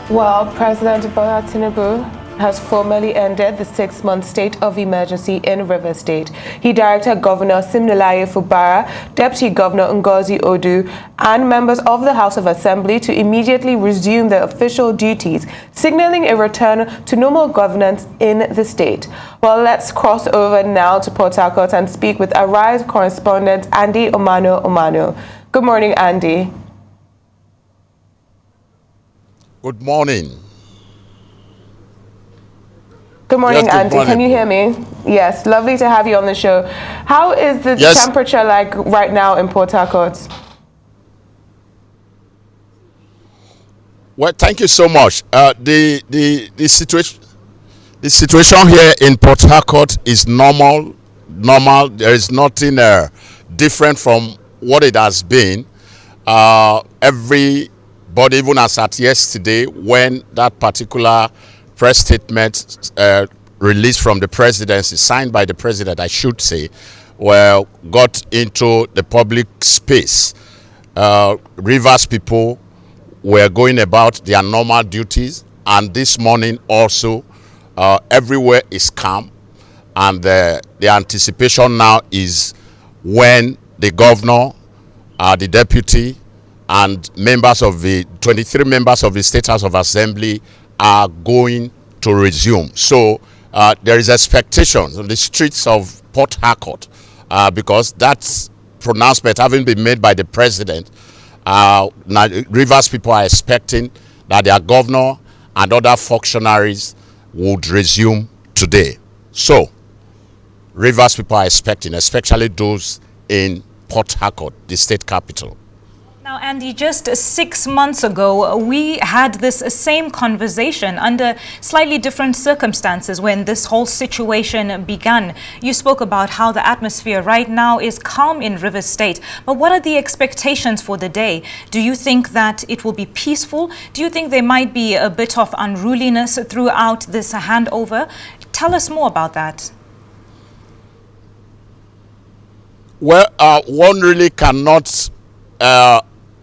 Well, President Tinubu has formally ended the 6-month state of emergency in Rivers State. He directed Governor Siminalayi Fubara, Deputy Governor Ngozi Odu, and members of the House of Assembly to immediately resume their official duties, signaling a return to normal governance in the state. Well, let's cross over now to Port Harcourt and speak with Arise correspondent Andy Omano. Good morning, Andy. Good morning. Good morning, Andy. Can you hear me? Yes, lovely to have you on the show. How is the temperature like right now in Port Harcourt? Well, thank you so much. The situation here in Port Harcourt is normal. There is nothing different from what it has been. Everybody, even as at yesterday, when that particular press statement released from the presidency, signed by the president, I should say, well, got into the public space. Rivers people were going about their normal duties, and this morning also, everywhere is calm, and the anticipation now is when the governor, the deputy, and members of the 23 members of the State House of Assembly are going to resume. So there is expectations on the streets of Port Harcourt because that pronouncement having been made by the president. Now Rivers people are expecting that their governor and other functionaries would resume today. So Rivers people are expecting, especially those in Port Harcourt, the state capital. Now, Andy, just 6 months ago, we had this same conversation under slightly different circumstances when this whole situation began. You spoke about how the atmosphere right now is calm in Rivers State. But what are the expectations for the day? Do you think that it will be peaceful? Do you think there might be a bit of unruliness throughout this handover? Tell us more about that. Well, one really cannot...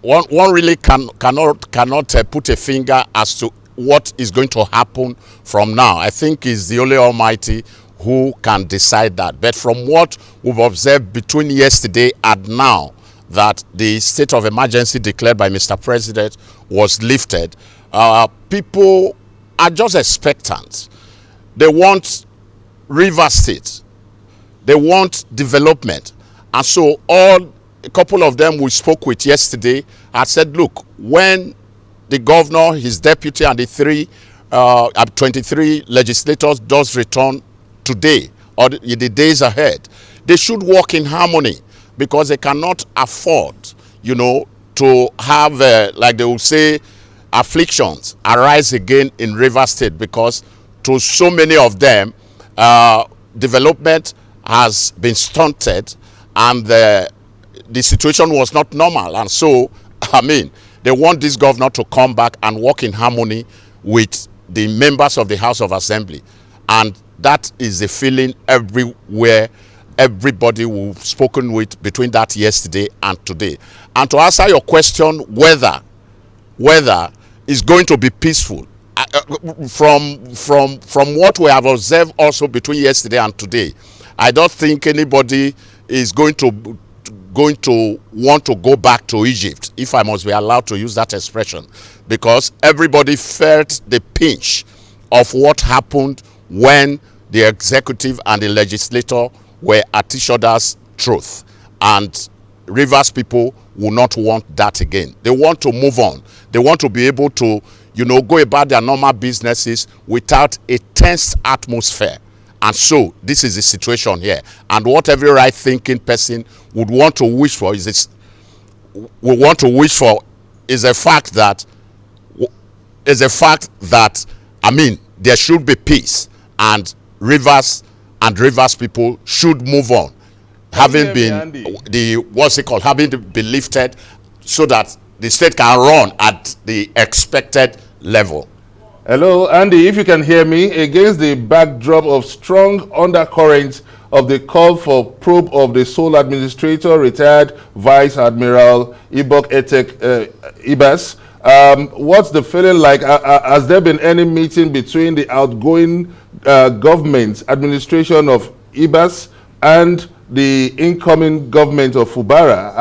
One really cannot put a finger as to what is going to happen from now. I think it's the only Almighty who can decide that. But from what we've observed between yesterday and now, that the state of emergency declared by Mr. President was lifted, people are just expectant. They want Rivers State. They want development. And so a couple of them we spoke with yesterday had said, look, when the governor, his deputy, and the 23 legislators does return today or the days ahead, they should work in harmony, because they cannot afford, to have, like they will say, afflictions arise again in Rivers State, because to so many of them, development has been stunted and the situation was not normal. And so, they want this governor to come back and work in harmony with the members of the House of Assembly. And that is the feeling everywhere, everybody we've spoken with between that yesterday and today. And to answer your question, whether it's going to be peaceful, from what we have observed also between yesterday and today, I don't think anybody is going to want to go back to Egypt, if I must be allowed to use that expression, because everybody felt the pinch of what happened when the executive and the legislator were at each other's throat. And Rivers people will not want that again. They want to move on. They want to be able to, go about their normal businesses without a tense atmosphere. And so this is the situation here. And what every right-thinking person would want to wish for is the fact that there should be peace, and Rivers people should move on, having been lifted, so that the state can run at the expected level. Hello, Andy, if you can hear me, against the backdrop of strong undercurrents of the call for probe of the sole administrator, retired Vice Admiral Ibok Etek Ibas. What's the feeling like? Has there been any meeting between the outgoing government administration of Ibas and the incoming government of Fubara?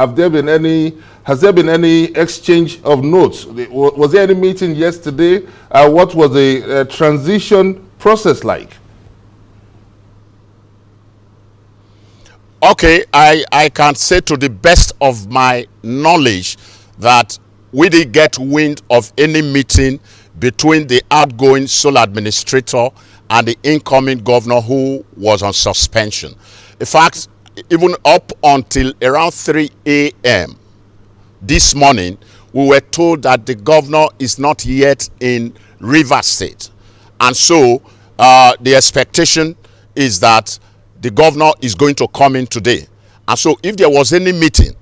Has there been any exchange of notes? Was there any meeting yesterday? What was the transition process like? Okay, I can say to the best of my knowledge that we didn't get wind of any meeting between the outgoing sole administrator and the incoming governor who was on suspension. In fact, even up until around 3 a.m. this morning, we were told that the governor is not yet in Rivers State. And so the expectation is that the governor is going to come in today. And so if there was any meeting,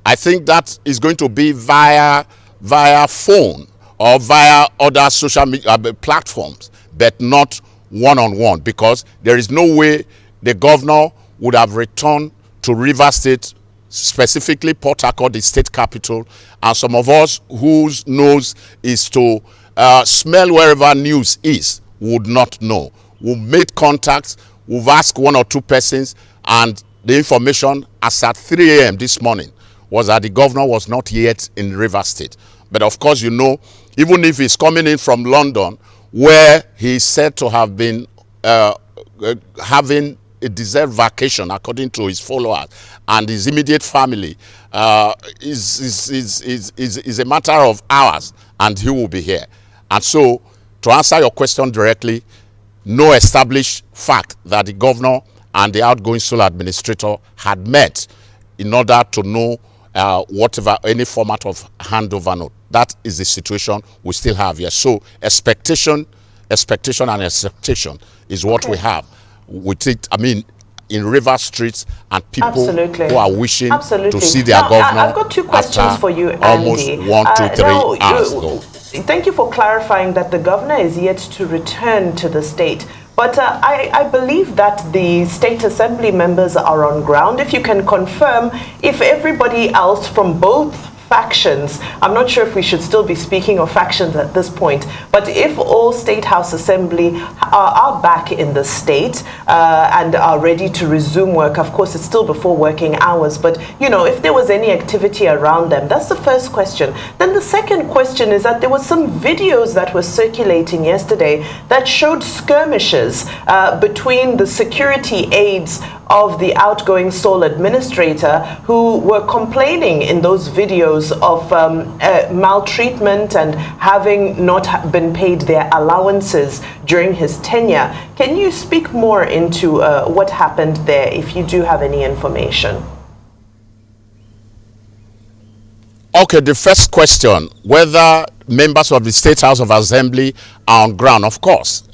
I think that is going to be via phone or via other social media platforms, but not one-on-one, because there is no way the governor would have returned to Rivers State, specifically Port Harcourt, the state capital, and some of us whose nose is to smell wherever news is would not know. We made contacts, we've asked 1 or 2 persons, and the information as at 3 a.m. this morning was that the governor was not yet in Rivers State. But of course, you know, even if he's coming in from London, where he's said to have been having a deserved vacation according to his followers and his immediate family, is a matter of hours, and he will be here. And so, to answer your question directly, no established fact that the governor and the outgoing sole administrator had met in order to know whatever, any format of handover note. That is the situation we still have here. So expectation is what we have with it. I mean, in River Streets, and people who are wishing to see their governor. I've got 2 questions for you, Andy. Almost 1, 2, 3 hours ago. Thank you for clarifying that the governor is yet to return to the state. But I believe that the state assembly members are on ground. If you can confirm if everybody else from both factions, I'm not sure if we should still be speaking of factions at this point, but if all State House Assembly are back in the state and are ready to resume work, of course it's still before working hours, but you know, if there was any activity around them, that's the first question. Then the second question is that there was some videos that were circulating yesterday that showed skirmishes between the security aides of the outgoing sole administrator, who were complaining in those videos of maltreatment and having not been paid their allowances during his tenure. Can you speak more into what happened there, if you do have any information? Okay, the first question, whether members of the State House of Assembly are on ground. Of course,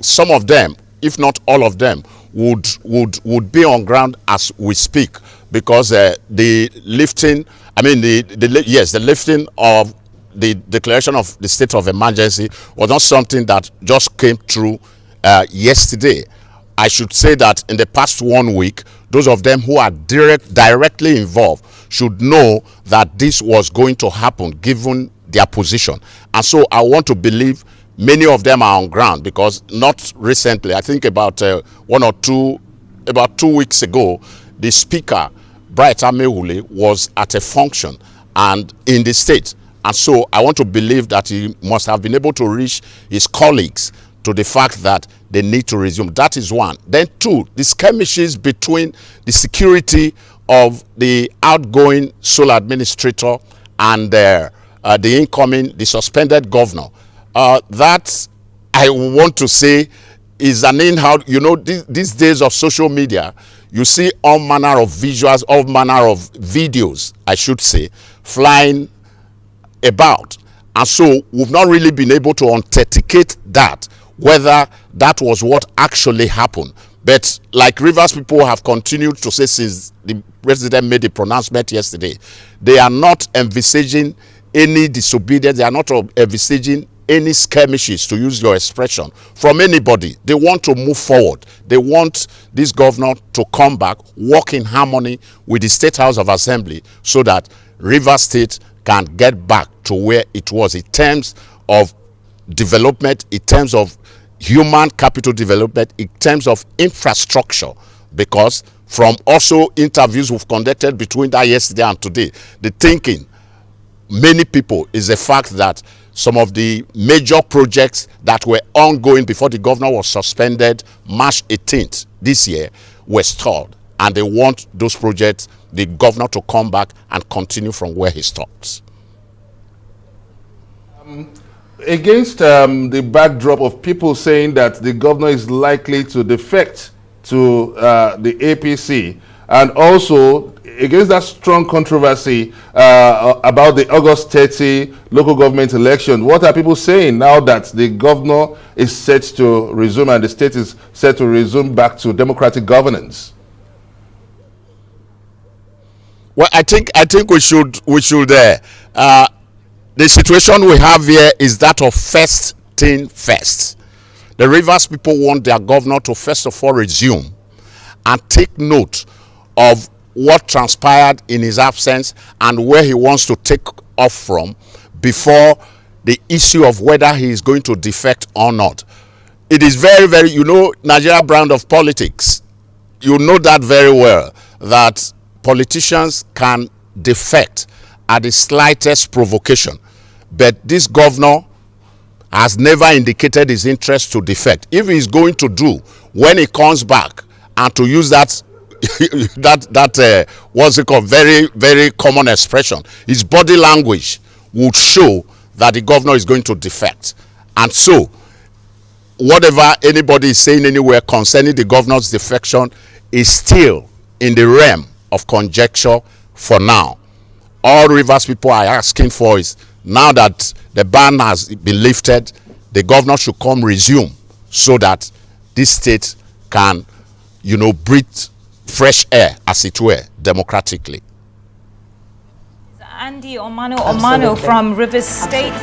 some of them, if not all of them, would be on ground as we speak, because the lifting, I mean the lifting of the declaration of the state of emergency was not something that just came through yesterday. I should say that in the past 1 week, those of them who are directly involved should know that this was going to happen given their position. And so I want to believe many of them are on ground, because not recently, I think about 2 weeks ago, the speaker, Bright Amehule, was at a function and in the state. And so I want to believe that he must have been able to reach his colleagues to the fact that they need to resume. That is one. Then 2, the skirmishes between the security of the outgoing sole administrator and the suspended governor. That, I want to say, is an in-house. You know, these days of social media, you see all manner of visuals, all manner of videos, I should say, flying about. And so we've not really been able to authenticate that, whether that was what actually happened. But like Rivers people have continued to say since the president made the pronouncement yesterday, they are not envisaging any disobedience. They are not envisaging any skirmishes, to use your expression, from anybody. They want to move forward. They want this governor to come back, work in harmony with the State House of Assembly, so that Rivers State can get back to where it was in terms of development, in terms of human capital development, in terms of infrastructure. Because from also interviews we've conducted between that yesterday and today, the thinking many people is the fact that some of the major projects that were ongoing before the governor was suspended March 18th this year were stalled, and they want those projects, the governor, to come back and continue from where he stopped. Against the backdrop of people saying that the governor is likely to defect to the APC, and also against that strong controversy about the August 30 local government election, what are people saying now that the governor is set to resume and the state is set to resume back to democratic governance? Well, I think we should the situation we have here is that of first thing first. The Rivers people want their governor to first of all resume and take note of what transpired in his absence and where he wants to take off from before the issue of whether he is going to defect or not. It is very, very, you know, Nigeria brand of politics. You know that very well, that politicians can defect at the slightest provocation. But this governor has never indicated his interest to defect. If he is going to do, when he comes back, and to use that what's it called, very, very common expression, his body language would show that the governor is going to defect. And so whatever anybody is saying anywhere concerning the governor's defection is still in the realm of conjecture for now. All Rivers people are asking for is, now that the ban has been lifted, the governor should come resume, so that this state can, you know, breathe fresh air, as it were, democratically. Andy Omano from Rivers State.